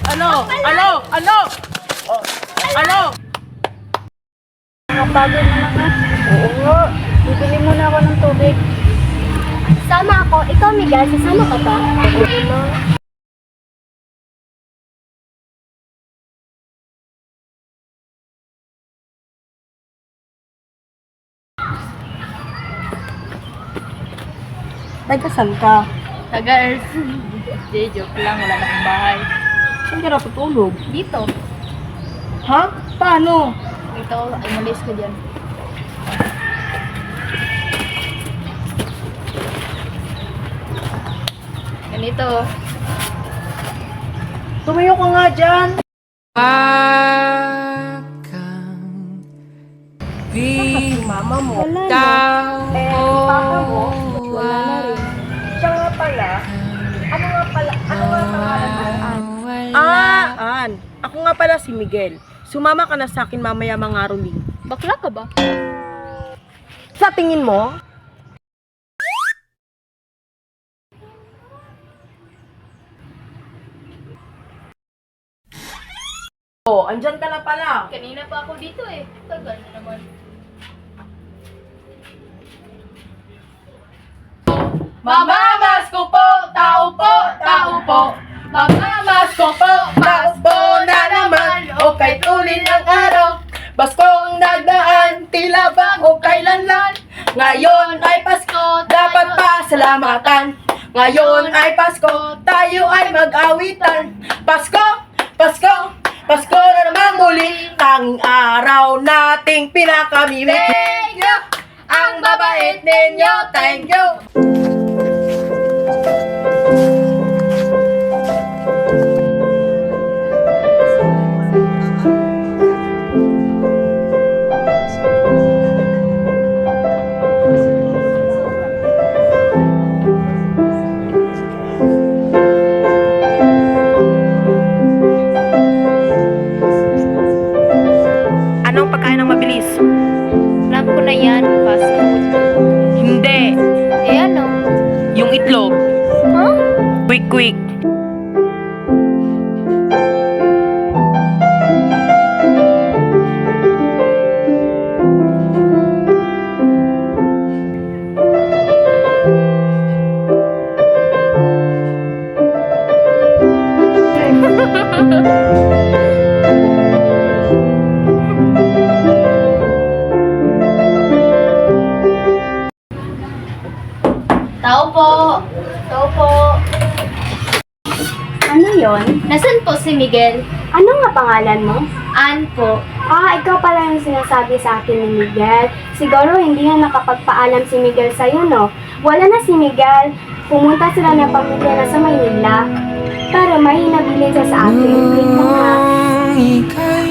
Ano? Nakapagod na lang ha. Oo nga. Bibili muna ako ng tubig. Sama ako. Ikaw, Miguel, sasama ka ba? Oo na. Nagkasal ka? Taga-Earth. Hindi, joke lang. Wala na akong bahay. Saan ka natutulog? Dito. Ha? Paano? Ito, ay malis ko dyan. Ganito. Tumayo ka nga dyan. Si mama mo. Wala na. Si papa mo. Wala na rin. Siya nga pala. Ano nga pangalan mo? An. Ako nga pala si Miguel. Sumama ka na sa akin mamaya mga ruling. Bakla ka ba? Sa tingin mo? Oh, andyan ka na pala. Kanina pa ako dito eh. Tagal na naman. Mamamas ko po, tao po, tao po. Mamamas ko po, Pasko na naman. O kay tulin ng araw, Baskong nagdaan, tila ba o kailanlan. Ngayon ay Pasko, dapat pasalamatan. Ngayon ay Pasko, tayo ay mag-awitan. Pasko, Pasko, Pasko na namang muli. Tanging araw nating pinakamimik. Thank you! Ang babait ninyo, thank you! Anong pagkain ng mabilis? Alam ko na yan. Fast food. Hindi. Eh ano? Yung itlog. Huh? Quick, quick. Tao po. Tao po. Ano yon? Nasaan po si Miguel? Ano nga pangalan mo? Ann po. Ikaw pala yung sinasabi sa akin ni Miguel. Siguro hindi na nakapagpaalam si Miguel sa'yo, no? Wala na si Miguel. Pumunta sila ng pamilya na sa Maynila. Pero may hinabilin siya sa akin. Wait mo ha. Ika'y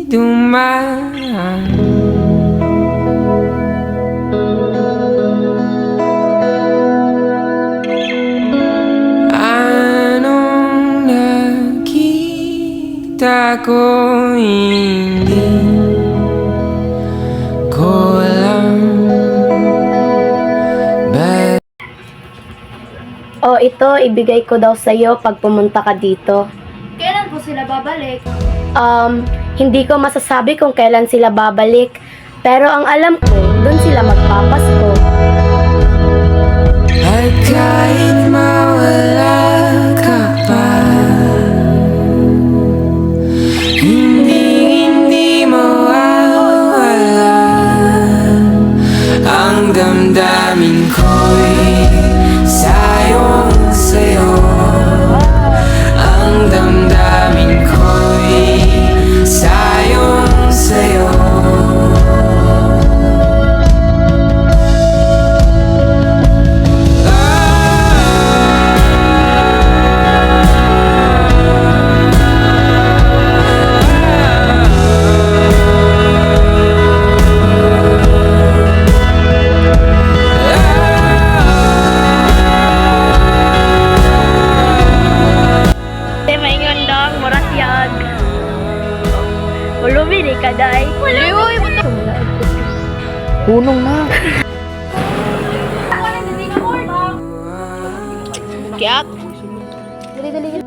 dumaan. Anong nakita ko hindi ko alam. Ito, ibigay ko daw sa'yo pag pumunta ka dito. Kailan po sila babalik? Hindi ko masasabi kung kailan sila babalik. Pero ang alam ko, dun sila magpapasko. At kahit mawala ka pa, hindi mawawala. Ang damdamin ko'y sayo. Ang damdamin ko'y sayo. Maingon dong, muras yag. Ulumi ni kaday. Liwoy mo to. Punong na. Kiat. Dali.